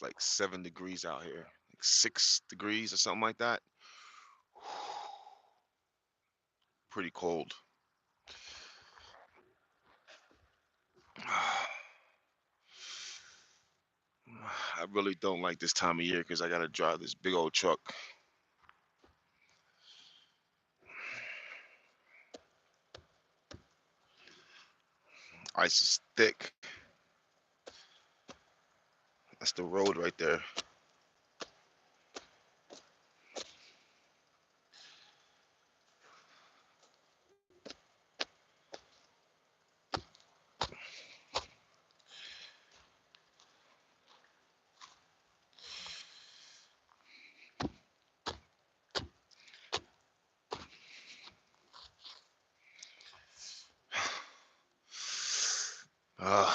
like 7 degrees out here, like 6 degrees or something like that. Pretty cold. I really don't like this time of year because I gotta drive this big old truck. Ice is thick. That's the road right there. Uh,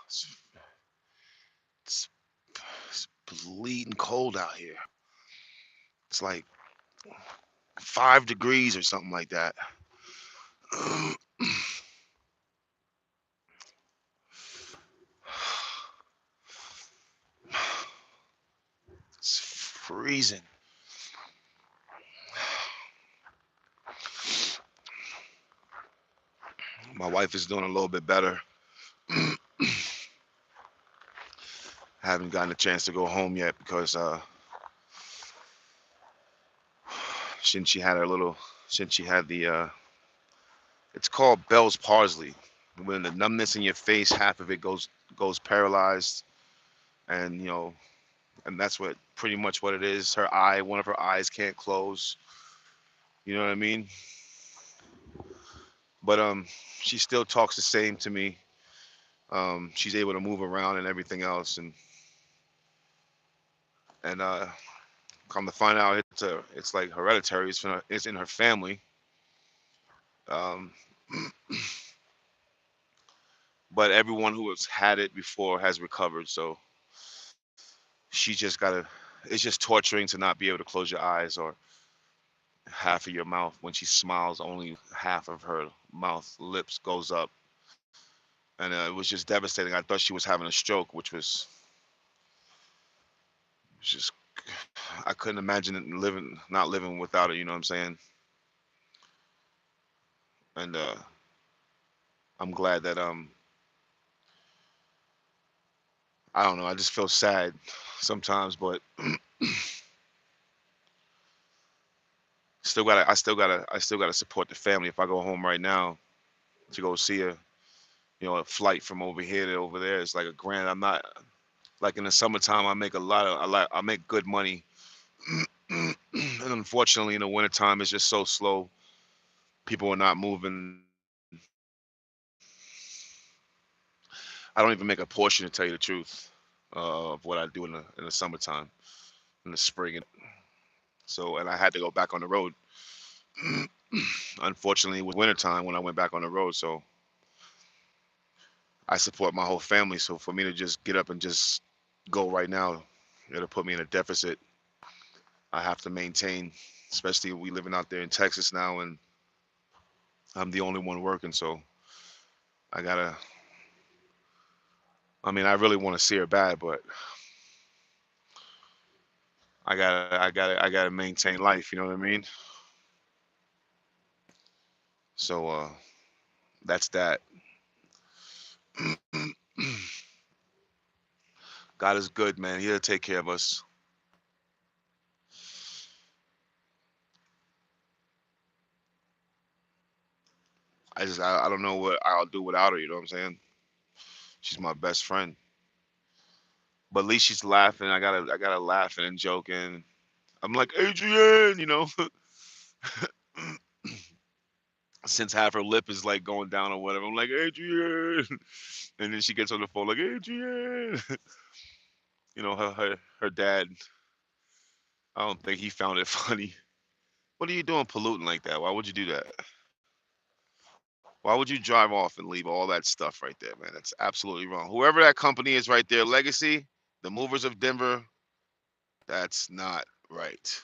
it's, it's, it's bleeding cold out here. It's like 5 degrees or something like that. It's freezing. My wife is doing a little bit better. Haven't gotten a chance to go home yet because since she had her little, since she had the, it's called Bell's palsy. When the numbness in your face, half of it goes paralyzed, and and that's what pretty much what it is. Her eye, one of her eyes can't close. You know what I mean? But she still talks the same to me. She's able to move around and everything else, and come to find out, it's like hereditary. It's in her family. Um, but everyone who has had it before has recovered. So she just gotta. It's just torturing to not be able to close your eyes or half of your mouth. When she smiles, only half of her mouth lips goes up, and it was just devastating. I thought she was having a stroke, which was just I couldn't imagine it not living without it. You know what I'm saying? And I'm glad that I don't know. I just feel sad sometimes, but I still gotta support the family. If I go home right now to go see her, a flight from over here to over there is like a grand. I'm not like in the summertime. I make a lot of I make good money, and unfortunately in the wintertime it's just so slow. People are not moving. I don't even make a portion to tell you the truth of what I do in the summertime, in the spring, and so and I had to go back on the road. Unfortunately, it was wintertime when I went back on the road, so I support my whole family. So for me to just get up and just go right now, it'll put me in a deficit. I have to maintain, especially we living out there in Texas now, and I'm the only one working. So I gotta. I mean, I really want to see her bad, but I gotta maintain life. You know what I mean? So that's that. God is good, man. He'll take care of us. I don't know what I'll do without her. You know what I'm saying? She's my best friend. But at least she's laughing. I gotta laughing and joking. I'm like Adrian, since half her lip is like going down or whatever. I'm like Adrian, and then she gets on the phone like Adrian. Her dad. I don't think he found it funny. What are you doing polluting like that? Why would you do that? Why would you drive off and leave all that stuff right there, man? That's absolutely wrong. Whoever that company is right there, Legacy, the movers of Denver, that's not right.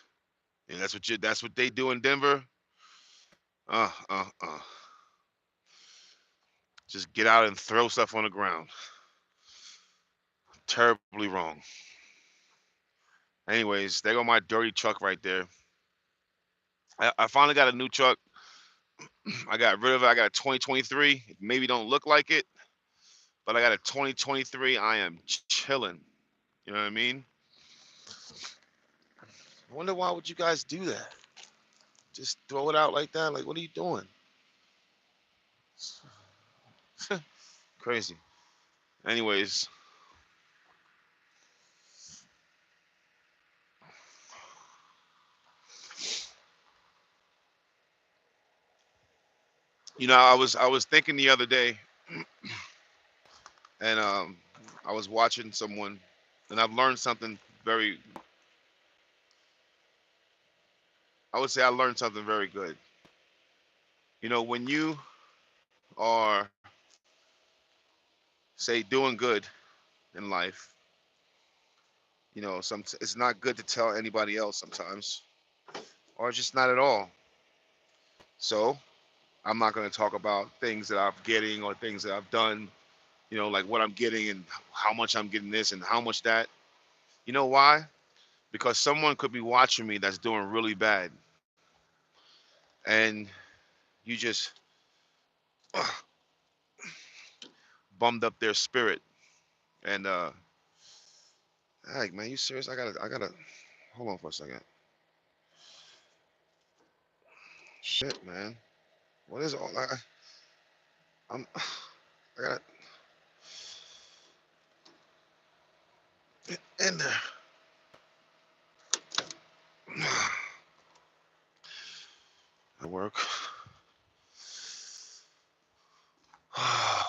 And that's what they do in Denver. Uh uh uh. Just get out and throw stuff on the ground. Terribly wrong. Anyways, there go my dirty truck right there. I finally got a new truck. I got rid of it. I got a 2023. It maybe don't look like it, but I got a 2023. I am chilling. You know what I mean? I wonder why would you guys do that? Just throw it out like that? Like, what are you doing? Crazy. Anyways, I was thinking the other day, and I was watching someone, and I've learned something very. I would say I learned something very good. When you are, say, doing good in life, it's not good to tell anybody else sometimes, or just not at all. So I'm not going to talk about things that I'm getting or things that I've done. Like what I'm getting and how much I'm getting this and how much that. You know why? Because someone could be watching me that's doing really bad, and you just bummed up their spirit. And hey, man, you serious? I gotta. Hold on for a second. Shit, man. What is all? I'm. I gotta get in there. I work. Oh,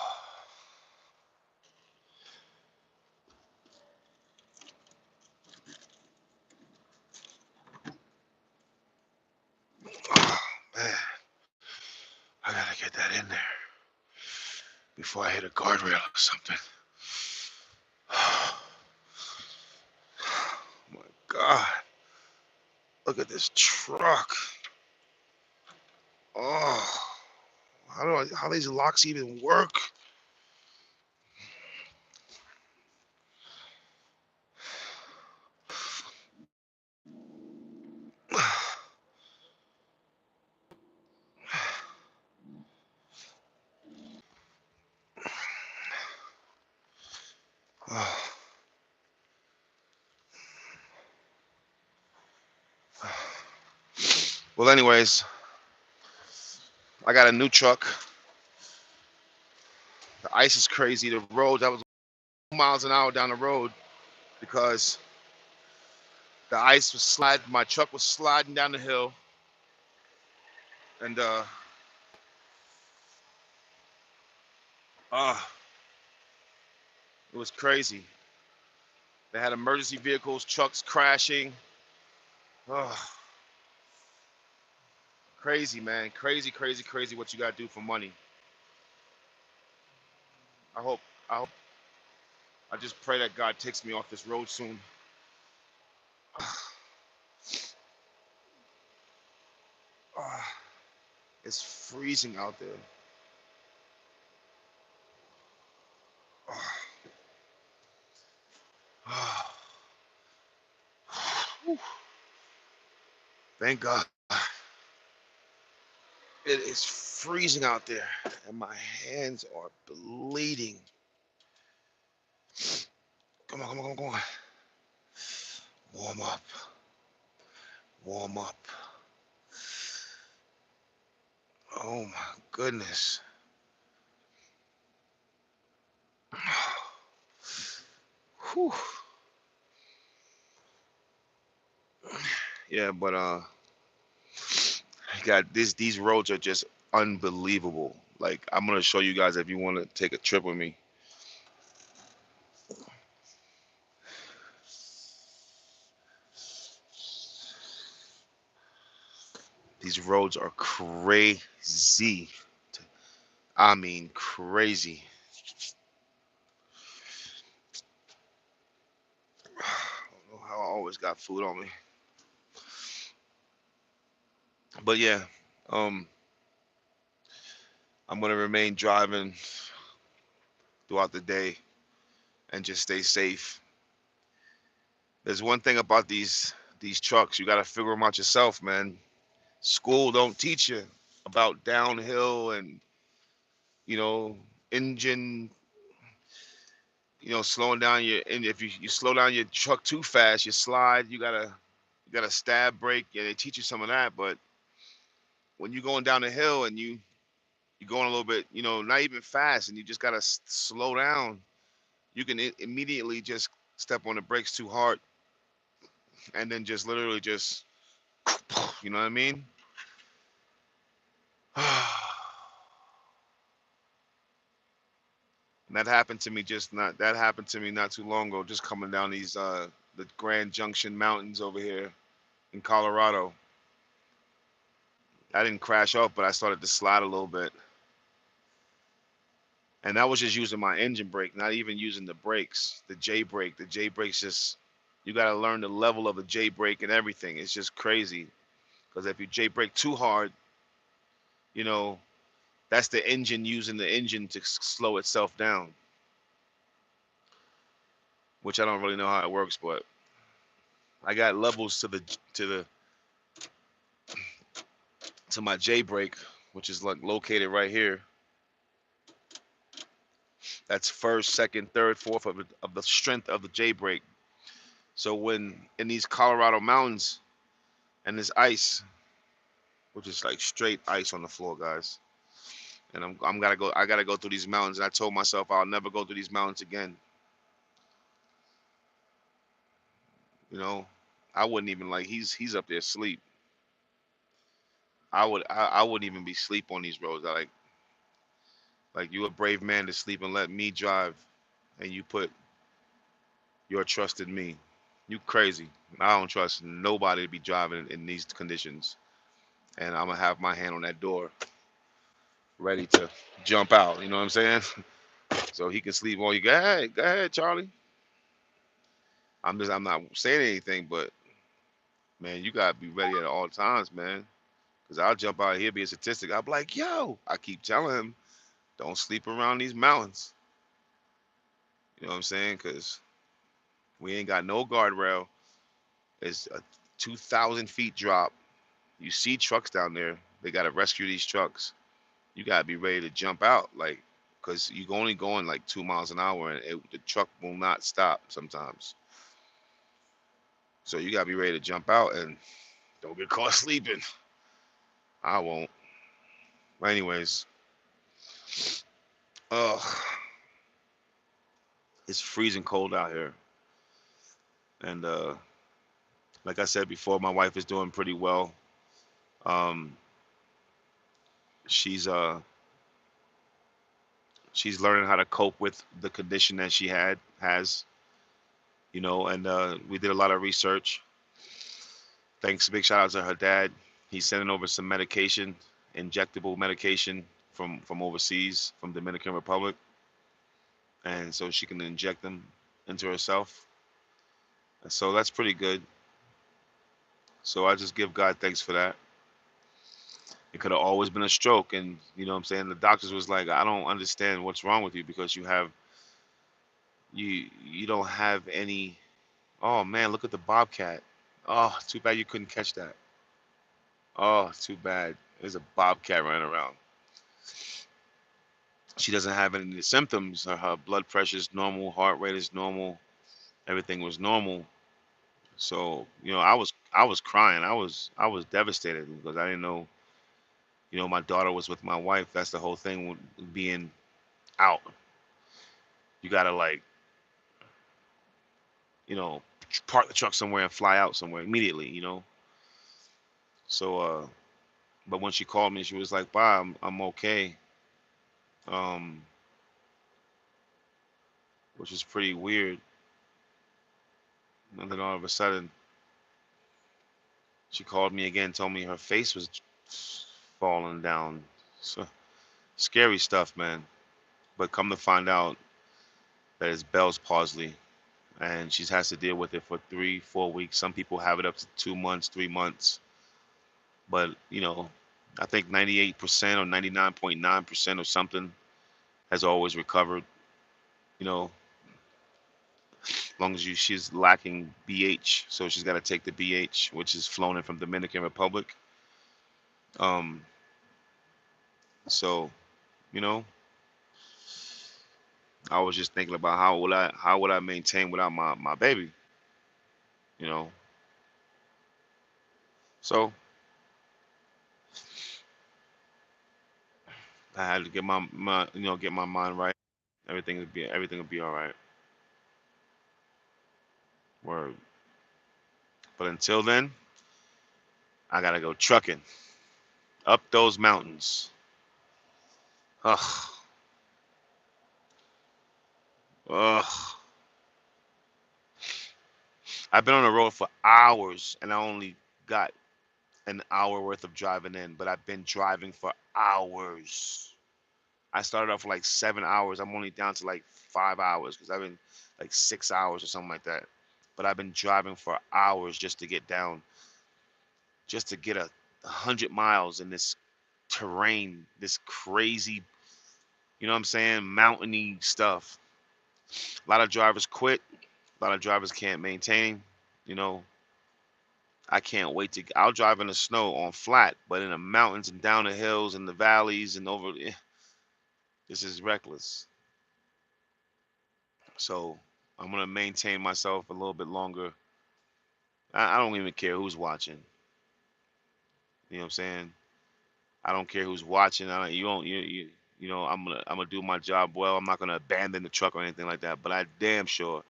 man, I gotta get that in there before I hit a guardrail or something. Oh my God. Look at this truck. Oh, how these locks even work? Oh. Well, anyways, I got a new truck. The ice is crazy. The roads, I was 2 miles an hour down the road because the ice was sliding. My truck was sliding down the hill, and uh, it was crazy. They had emergency vehicles, trucks crashing. Oh, crazy, man. Crazy, crazy, crazy what you gotta do for money. I hope, I hope, I just pray that God takes me off this road soon. Ah, it's freezing out there. Ah, whew. Thank God. It is freezing out there, and my hands are bleeding. Come on, come on, come on, come on. Warm up, warm up. Oh my goodness. Whew. Yeah, but God, these roads are just unbelievable. Like I'm gonna show you guys if you want to take a trip with me. These roads are crazy. I mean, crazy. I don't know how I always got food on me, but yeah, um, I'm gonna remain driving throughout the day and just stay safe. There's one thing about these trucks, you got to figure them out yourself, man. School don't teach you about downhill and you know engine, slowing down your and if you slow down your truck too fast, you slide. You gotta stab brake. Yeah, they teach you some of that, but when you're going down the hill and you're going a little bit, not even fast, and you just gotta slow down, you can immediately just step on the brakes too hard, and then just literally just, you know what I mean? And that happened to me not too long ago, just coming down the Grand Junction Mountains over here in Colorado. I didn't crash off, but I started to slide a little bit. And I was just using my engine brake, not even using the brakes, the J brake. The J brake's just, you got to learn the level of the J brake and everything. It's just crazy. Because if you J brake too hard, you know, that's the engine using the engine to slow itself down, which I don't really know how it works, but I got levels to my J brake, which is like located right here. That's first, second, third, fourth of the strength of the J brake. So when in these Colorado mountains and this ice, which is like straight ice on the floor, guys, and I gotta go through these mountains. And I told myself I'll never go through these mountains again. You know, I wouldn't even like he's up there asleep. I wouldn't even be sleep on these roads. Like you a brave man to sleep and let me drive, and you put your trust in me. You crazy. I don't trust nobody to be driving in these conditions. And I'm gonna have my hand on that door, ready to jump out. You know what I'm saying? So he can sleep while you go ahead, Charlie. I'm not saying anything, but man, you gotta be ready at all times, man. Cause I'll jump out here, be a statistic. I'll be like, yo, I keep telling him, don't sleep around these mountains. You know what I'm saying? Cause we ain't got no guardrail. It's a 2,000 feet drop. You see trucks down there. They gotta rescue these trucks. You gotta be ready to jump out, like, cause you're only going like 2 miles an hour, and the truck will not stop sometimes. So you gotta be ready to jump out and don't get caught sleeping. I won't. But anyways, it's freezing cold out here, and like I said before, my wife is doing pretty well. Um, she's she's learning how to cope with the condition that she has, and we did a lot of research. Thanks, big shout out to her dad. He's sending over some medication, injectable medication from overseas, from Dominican Republic, and so she can inject them into herself. So that's pretty good. So I just give God thanks for that. It could have always been a stroke, and you know what I'm saying. The doctors was like, I don't understand what's wrong with you because you don't have any. Oh man, look at the bobcat. Oh, too bad you couldn't catch that. Oh, too bad. There's a bobcat running around. She doesn't have any symptoms. Her blood pressure is normal, heart rate is normal, everything was normal. So I was crying. I was devastated because I didn't know. My daughter was with my wife. That's the whole thing with being out. You gotta like you know park the truck somewhere and fly out somewhere immediately. So but when she called me, she was like, "Bye, I'm okay," um, which is pretty weird. And then all of a sudden, she called me again, told me her face was falling down. So scary stuff, man. But come to find out that it's Bell's palsy, and she has to deal with it for 3, 4 weeks. Some people have it up to 2 months, 3 months. But I think 98% or 99.9% or something has always recovered. You know, as long as she's lacking BH, so she's got to take the BH, which is flown in from Dominican Republic. Um, so you know, I was just thinking about how would I maintain without my baby, you know. So I had to get my get my mind right. Everything will be all right. Word. But until then, I gotta go trucking up those mountains. Ugh, ugh. I've been on the road for hours, and I only got an hour worth of driving in, but I've been driving for hours. I started off for like 7 hours. I'm only down to like 5 hours because I've been like 6 hours or something like that. But I've been driving for hours just to get down, just to get 100 miles in this terrain, this crazy, what I'm saying, mountainy stuff. A lot of drivers quit. A lot of drivers can't maintain. You know, I can't wait to. I'll drive in the snow on flat, but in the mountains and down the hills and the valleys and over, this is reckless. So I'm gonna maintain myself a little bit longer. I don't even care who's watching. You know what I'm saying? I don't care who's watching. I don't, you don't I'm gonna do my job well. I'm not gonna abandon the truck or anything like that. But I damn sure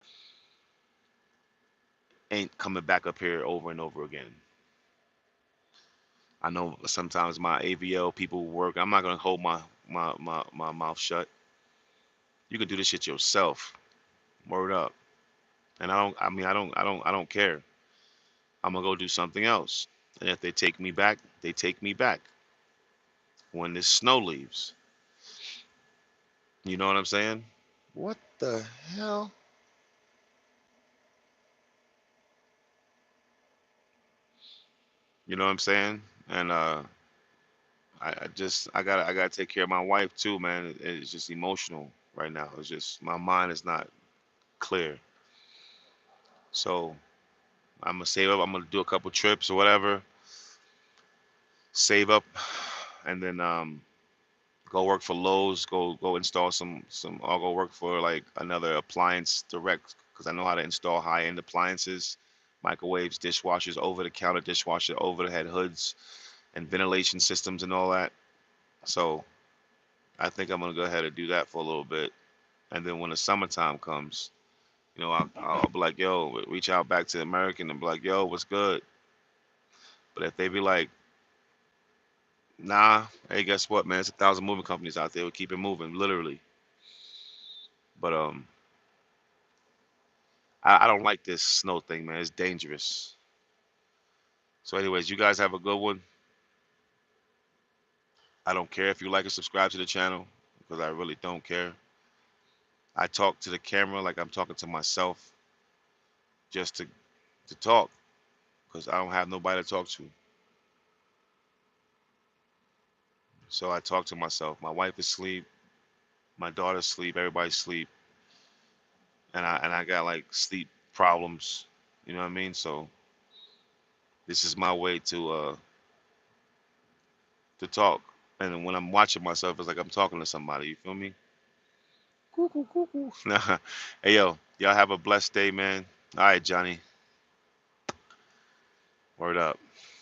ain't coming back up here over and over again. I know sometimes my AVL people work. I'm not gonna hold my mouth shut. You can do this shit yourself. Word up. And I don't care. I'm gonna go do something else. And if they take me back, they take me back when this snow leaves. You know what I'm saying? What the hell? You know what I'm saying? And I gotta take care of my wife too, man. It's just emotional right now. It's just my mind is not clear. So I'm gonna save up. I'm gonna do a couple trips or whatever, save up, and then go work for Lowe's. Go install some. I'll go work for like another appliance direct because I know how to install high end appliances, microwaves, dishwashers, over the counter dishwasher, over the head hoods, and ventilation systems and all that. So I think I'm gonna go ahead and do that for a little bit, and then when the summertime comes, I'll be like, yo, reach out back to American and be like, yo, what's good? But if they be like, nah, hey, guess what, man? It's 1,000 moving companies out there. We keep it moving, literally. But I don't like this snow thing, man. It's dangerous. So, anyways, you guys have a good one. I don't care if you like and subscribe to the channel because I really don't care. I talk to the camera like I'm talking to myself just to talk because I don't have nobody to talk to. So I talk to myself. My wife is asleep. My daughter's asleep. Everybody's asleep. And I got like sleep problems. You know what I mean? So this is my way to talk. And when I'm watching myself, it's like I'm talking to somebody. You feel me? Cuckoo, cuckoo. Hey yo, y'all have a blessed day, man. All right, Johnny. Word up.